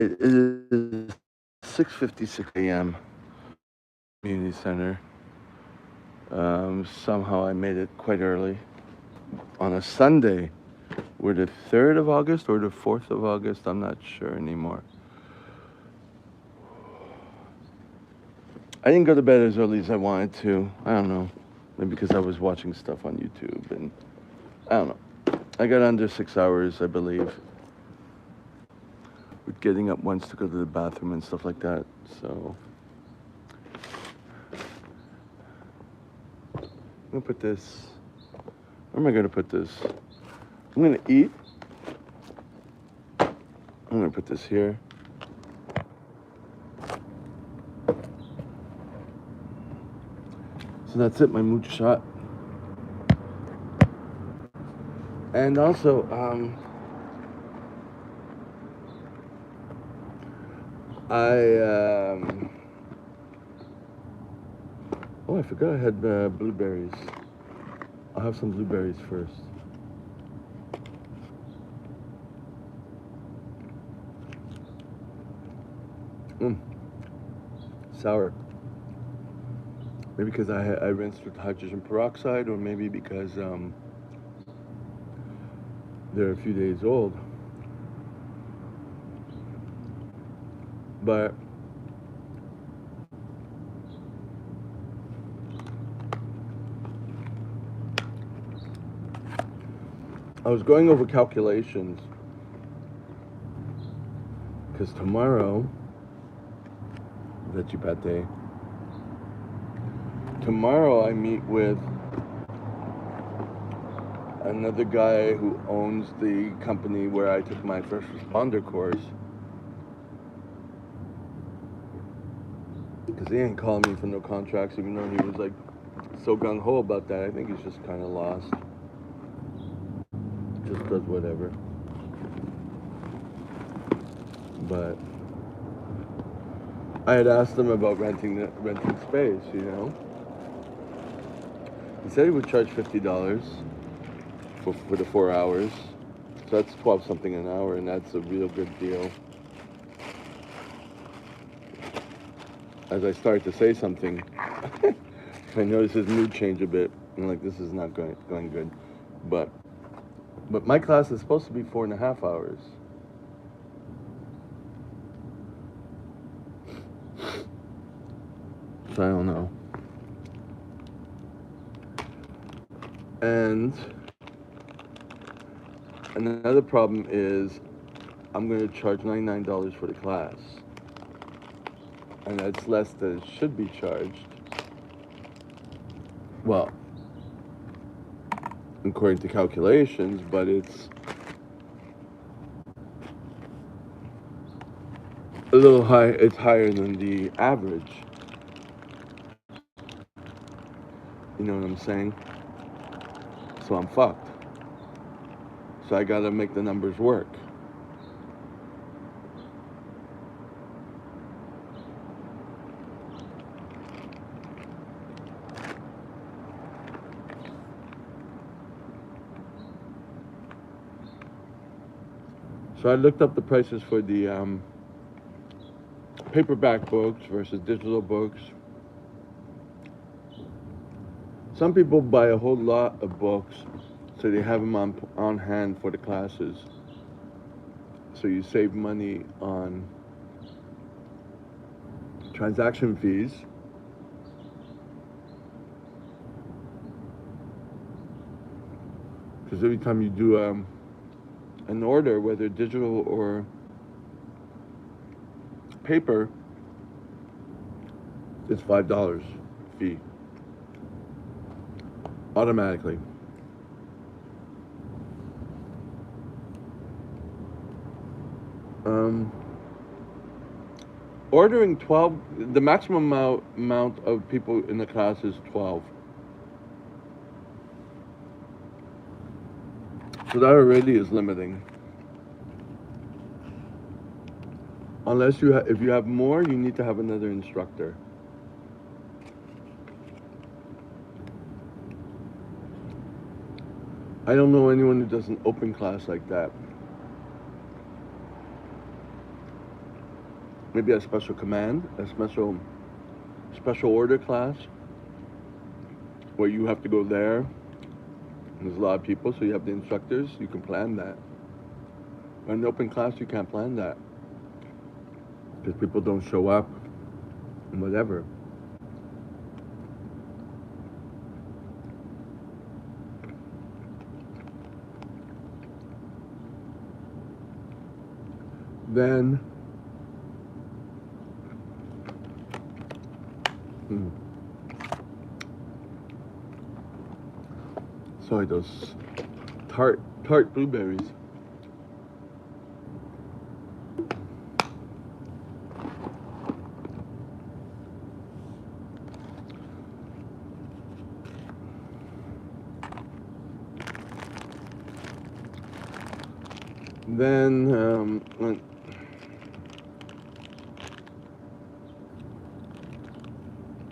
It is 6:56 a.m. Community Center. Somehow I made it quite early on a Sunday. We're the 3rd of August or the 4th of August. I'm not sure anymore. I didn't go to bed as early as I wanted to. I don't know. Maybe because I was watching stuff on YouTube and I don't know. I got under 6 hours, I believe, with getting up once to go to the bathroom and stuff like that. So I'm gonna put this. Where am I gonna put this? I'm gonna eat. I'm gonna put this here. So that's it, my mood shot. And also, oh, I forgot I had blueberries. I'll have some blueberries first. Mmm, sour. Maybe because I rinsed with hydrogen peroxide, or maybe because they're a few days old. But I was going over calculations because tomorrow, veggie pate. Tomorrow I meet with another guy who owns the company where I took my first responder course. Because he ain't calling me for no contracts, even though he was like so gung ho about that. I think he's just kind of lost. Just does whatever. But I had asked him about renting space. He said he would charge $50 for the 4 hours. So that's 12 something an hour, and that's a real good deal. As I started to say something, I noticed his mood change a bit. I'm like, this is not going good. But my class is supposed to be 4.5 hours. So I don't know. And another problem is I'm going to charge $99 for the class. And that's less than it should be charged. Well, according to calculations, but it's a little high. It's higher than the average. You know what I'm saying? So I'm fucked. So I gotta make the numbers work. So I looked up the prices for the paperback books versus digital books. Some people buy a whole lot of books so they have them on hand for the classes. So you save money on transaction fees. Because every time you do an order, whether digital or paper, it's $5 fee automatically. Um, Ordering 12, the maximum amount of people in the class is 12. So that already is limiting. Unless if you have more, you need to have another instructor. I don't know anyone who does an open class like that. maybe a special command, a special order class where you have to go there. And there's a lot of people, so you have the instructors. You can plan that. But in an open class, you can't plan that because people don't show up and whatever. Then, sorry, those tart blueberries. Then,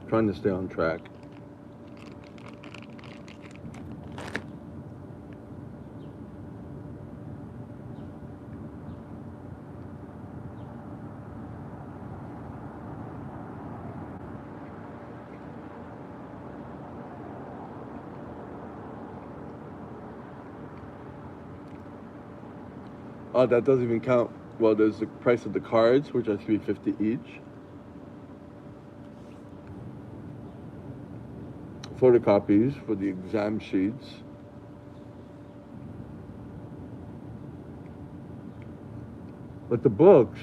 trying to stay on track. Oh, that doesn't even count. Well, there's the price of the cards, which are $3.50 each. Photocopies for the exam sheets. But the books,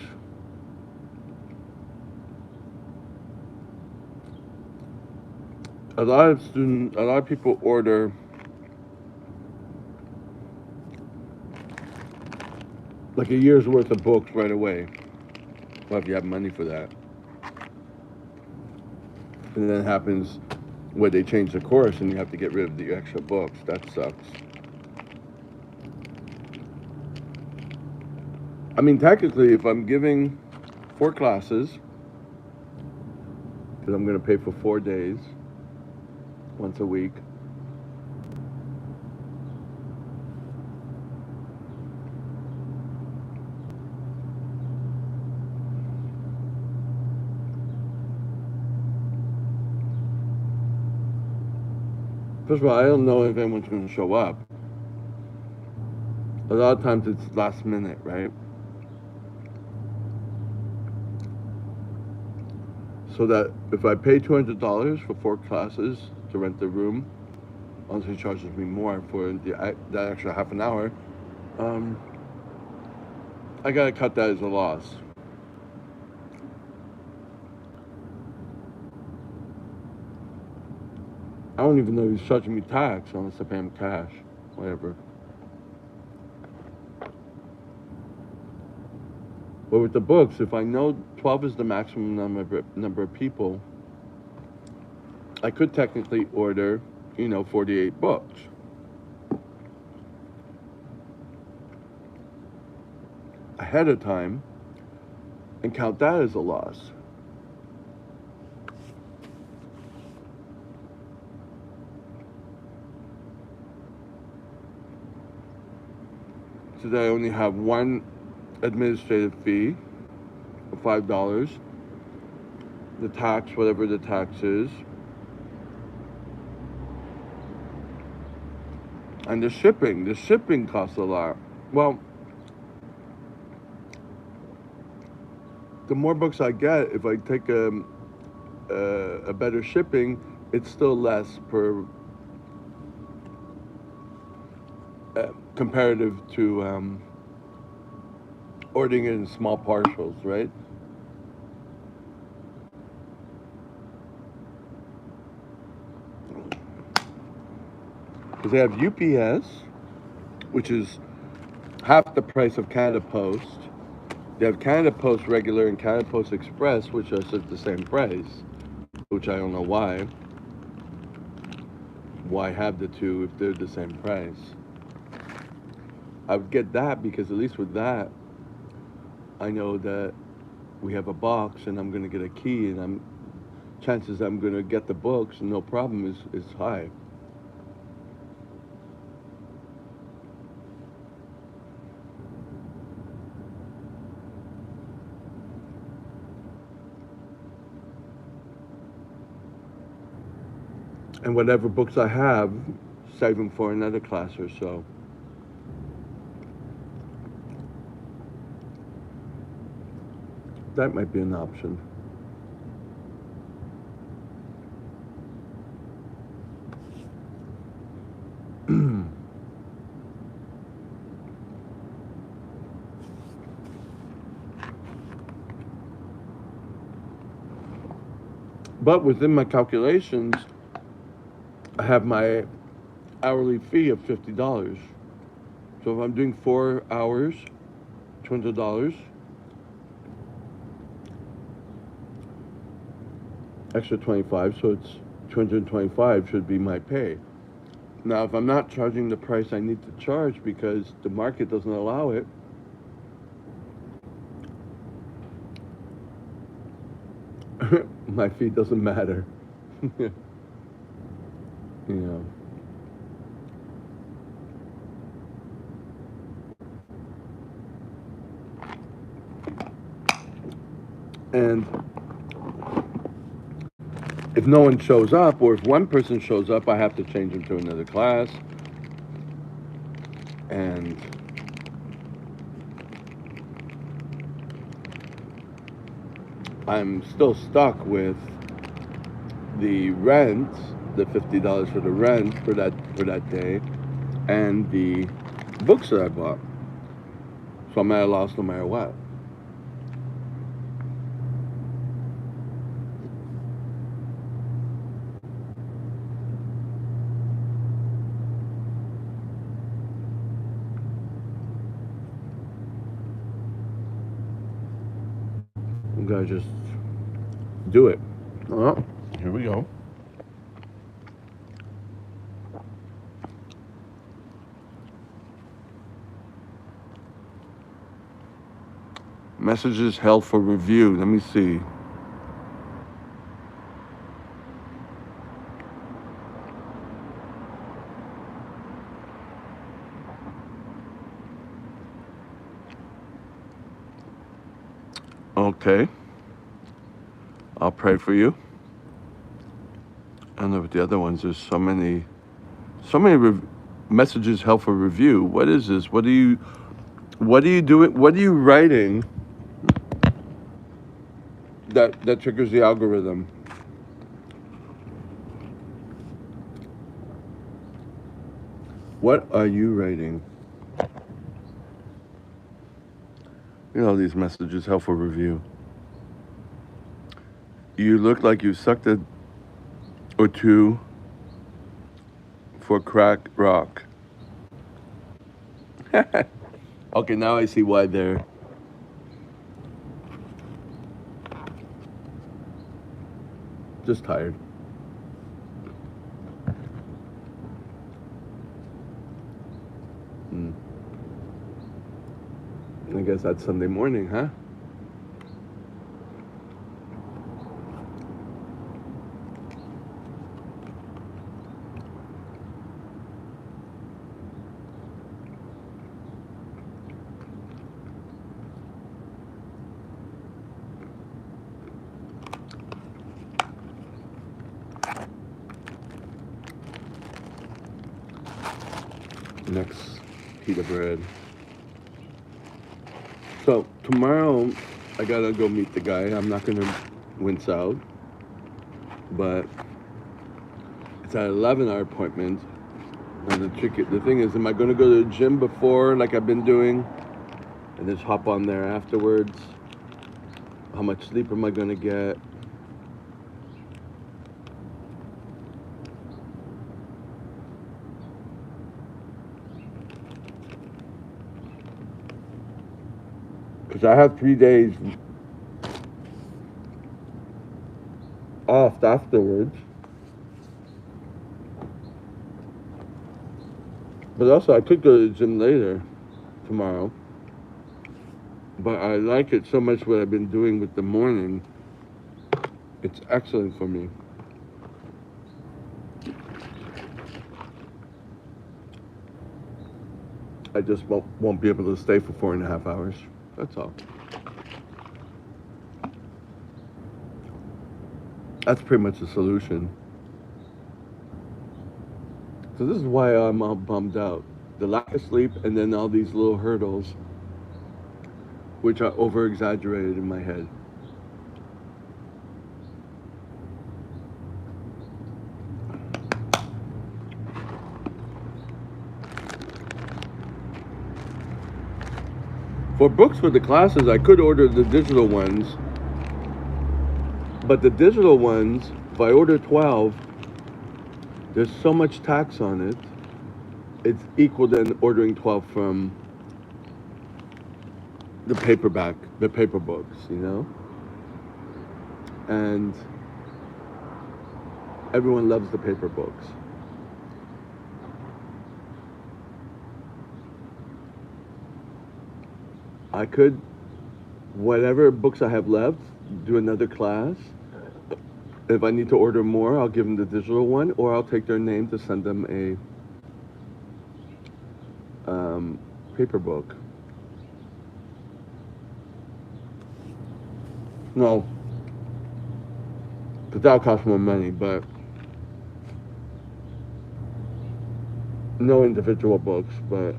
a lot of people order like a year's worth of books right away. Well, if you have money for that. And then it happens where they change the course and you have to get rid of the extra books. That sucks. I mean, technically, if I'm giving 4 classes, because I'm going to pay for 4 days, once a week, first of all, I don't know if anyone's going to show up. A lot of times it's last minute, right? So that if I pay $200 for 4 classes to rent the room, unless he charges me more for that extra half an hour, I gotta cut that as a loss. I don't even know if he's charging me tax unless I pay him cash, whatever. But with the books, if I know 12 is the maximum number of people, I could technically order, 48 books. Ahead of time and count that as a loss. So that I only have one administrative fee of $5, the tax, whatever the tax is, and the shipping costs a lot. Well, the more books I get, if I take a better shipping, it's still less per comparative to ordering it in small partials, right? Because they have UPS, which is half the price of Canada Post. They have Canada Post regular and Canada Post Express, which are at the same price, which I don't know why. Why have the two if they're the same price? I would get that because at least with that, I know that we have a box and I'm going to get a key, and chances I'm going to get the books no problem is high. and whatever books I have, save them for another class or so. That might be an option. But within my calculations, I have my hourly fee of $50. So if I'm doing 4 hours, $200, extra 25, so it's 225 should be my pay. Now, if I'm not charging the price I need to charge because the market doesn't allow it, my fee doesn't matter. You know. And if no one shows up, or if one person shows up, I have to change them to another class. And I'm still stuck with the rent, the $50 for the rent for that day, and the books that I bought. So I'm at a loss no matter what. I'm gonna just do it. Oh, here we go. Messages held for review. Let me see. Okay. I'll pray for you. I don't know what the other ones. There's so many messages held for review. What is this? What are you doing? What are you writing that triggers the algorithm? What are you writing? You know, these messages held for review. You look like you sucked a or two for crack rock. Okay, now I see why they're just tired. I guess that's Sunday morning, huh? Next pita bread. So tomorrow I gotta go meet the guy. I'm not gonna wince out, but it's at 11 our appointment. And the thing is, am I gonna go to the gym before, like I've been doing, and just hop on there afterwards? How much sleep am I gonna get? Because I have 3 days off afterwards. But also, I could go to the gym later tomorrow. But I like it so much what I've been doing with the morning. It's excellent for me. I just won't be able to stay for 4.5 hours. That's all. That's pretty much the solution. So this is why I'm all bummed out. The lack of sleep and then all these little hurdles, which are over exaggerated in my head. For books for the classes, I could order the digital ones, but the digital ones, if I order 12, there's so much tax on it. It's equal than ordering 12 from the paper books, you know? And everyone loves the paper books. I could, whatever books I have left, do another class. If I need to order more, I'll give them the digital one, or I'll take their name to send them a paper book. No, because that'll cost more money, but no individual books. But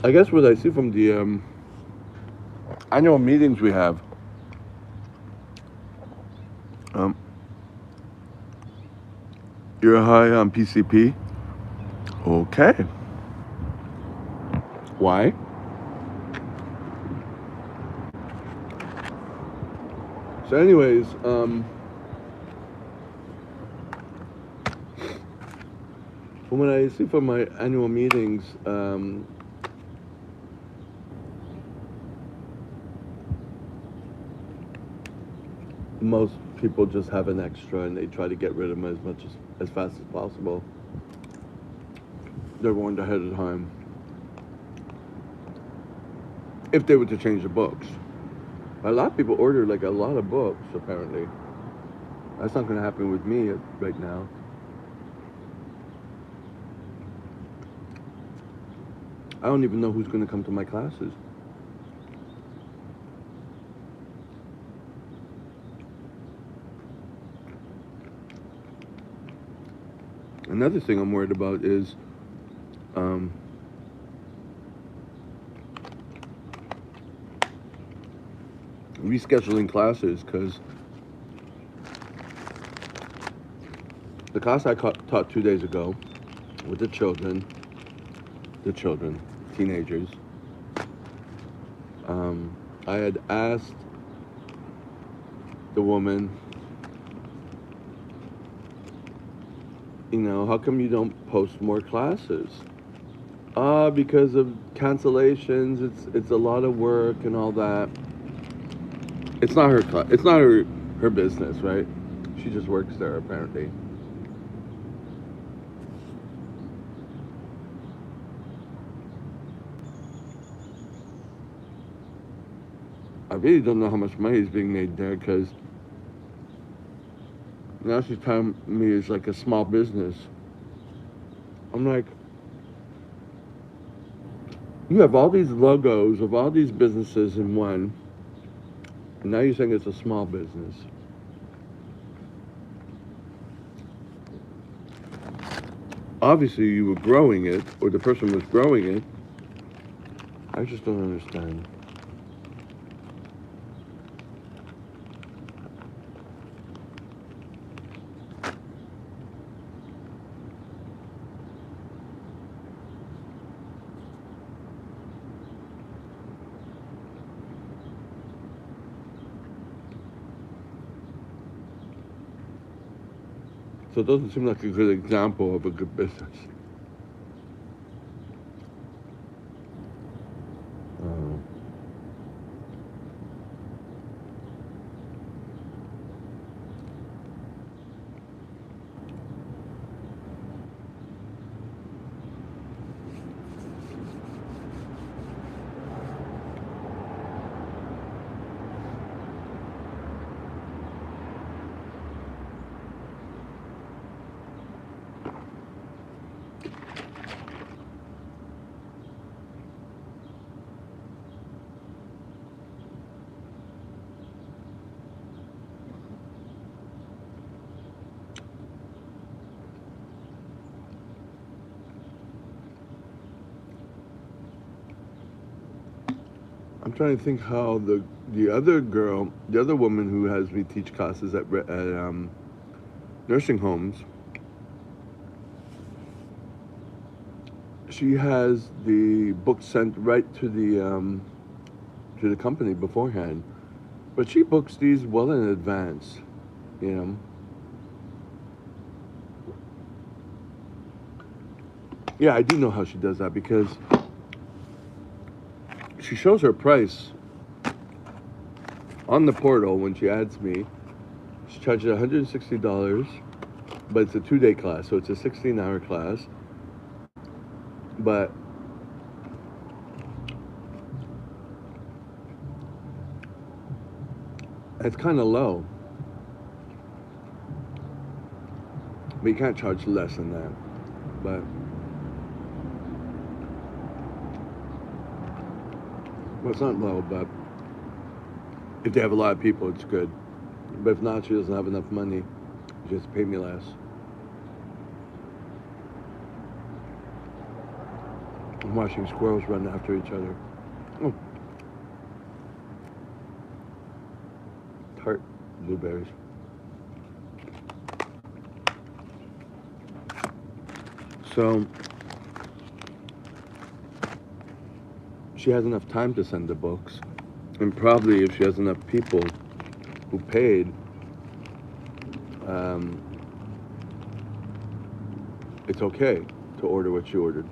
I guess what I see from the annual meetings we have, um, you're high on PCP. Okay. Why? So, anyways, from what I see from my annual meetings, most people just have an extra and they try to get rid of them as fast as possible. They're warned ahead of time. If they were to change the books. A lot of people order like a lot of books, apparently. That's not going to happen with me right now. I don't even know who's going to come to my classes. Another thing I'm worried about is rescheduling classes, because the class I taught 2 days ago with the children, teenagers, I had asked the woman, you know, how come you don't post more classes? Because of cancellations, it's a lot of work and all that. It's not her business, right? She just works there apparently. I really don't know how much money is being made there, because now she's telling me it's like a small business. I'm like, you have all these logos of all these businesses in one, and now you're saying it's a small business. Obviously, you were growing it, or the person was growing it. I just don't understand. So it doesn't seem like a good example of a good business. trying to think how the other girl, the other woman who has me teach classes at nursing homes, she has the book sent right to the company beforehand, but she books these well in advance, you know. Yeah, I do know how she does that because she shows her price on the portal when she adds me. She charges $160, but it's a 2-day class, so it's a 16-hour class. But it's kind of low. But you can't charge less than that. But well, it's not low, but if they have a lot of people, it's good. But if not, she doesn't have enough money. She has to pay me less. I'm watching squirrels run after each other. Oh. Tart blueberries. So she has enough time to send the books, and probably if she has enough people who paid, it's okay to order what she ordered.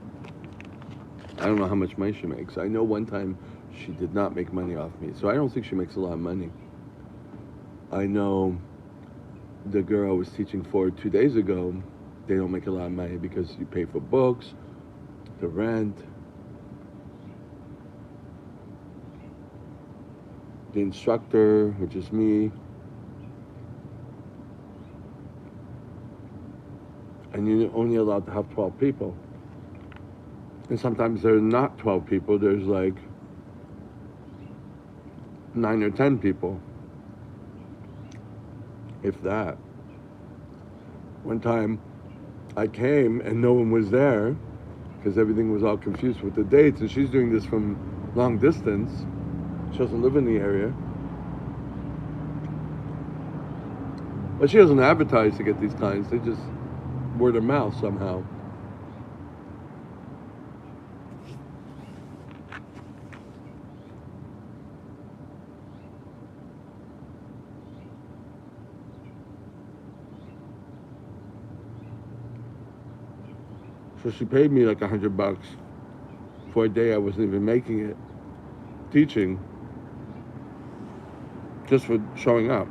I don't know how much money she makes. I know one time she did not make money off me, so I don't think she makes a lot of money. I know the girl I was teaching for 2 days ago, they don't make a lot of money because you pay for books, the rent, the instructor, which is me, and you're only allowed to have 12 people. And sometimes there are not 12 people, there's like 9 or 10 people, if that. One time I came and no one was there because everything was all confused with the dates, and she's doing this from long distance. She doesn't live in the area. But she doesn't advertise to get these clients, they just word of mouth somehow. So she paid me like $100 for a day I wasn't even making it, teaching, just for showing up.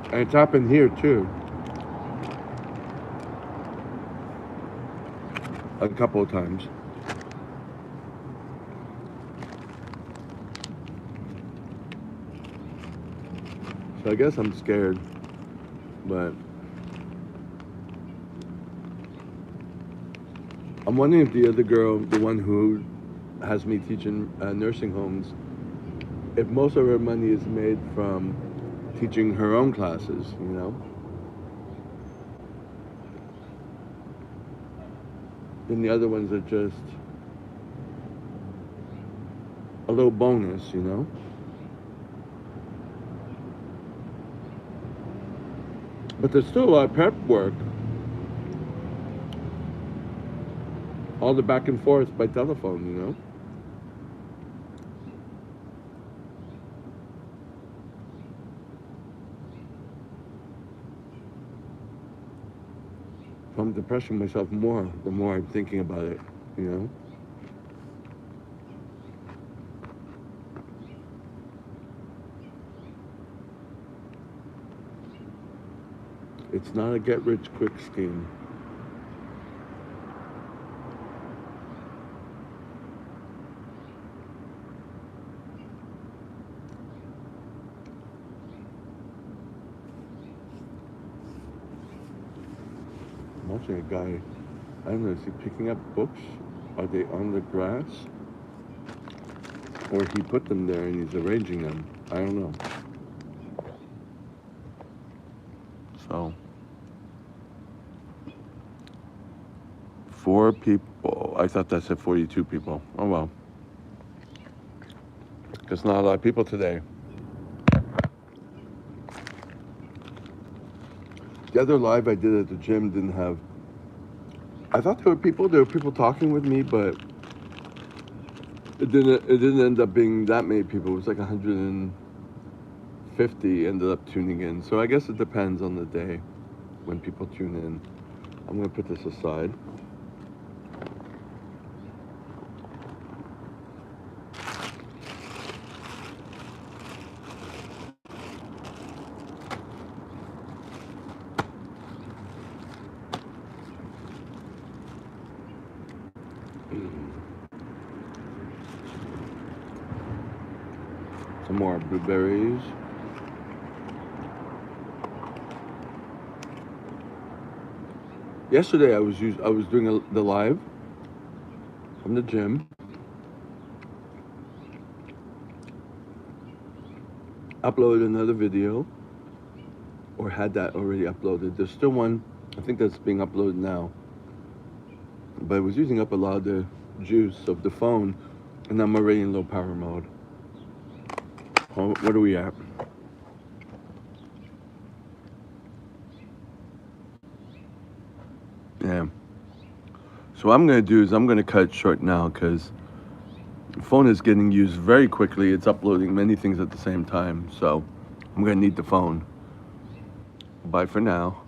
And it's happened here too. A couple of times. So I guess I'm scared, but I'm wondering if the other girl, the one who has me teaching nursing homes, if most of her money is made from teaching her own classes, you know? Then the other ones are just a little bonus, you know? But there's still a lot of prep work. All the back and forth by telephone, you know? So I'm depressing myself more the more I'm thinking about it, you know? It's not a get-rich-quick scheme. I'm watching a guy, I don't know, is he picking up books? Are they on the grass? Or he put them there and he's arranging them. I don't know. So 4 people. I thought that said 42 people. Oh well. because not a lot of people today. The other live I did at the gym didn't have. I thought there were people talking with me, but it didn't end up being that many people. It was like 150 ended up tuning in. So I guess it depends on the day when people tune in. I'm gonna put this aside. Some more blueberries. Yesterday I was doing the live from the gym. Uploaded another video, or had that already uploaded. There's still one, I think that's being uploaded now. But I was using up a lot of the juice of the phone, and I'm already in low power mode. Oh, what are we at? Yeah. So what I'm gonna do is I'm gonna cut it short now because the phone is getting used very quickly. It's uploading many things at the same time, so I'm gonna need the phone. Bye for now.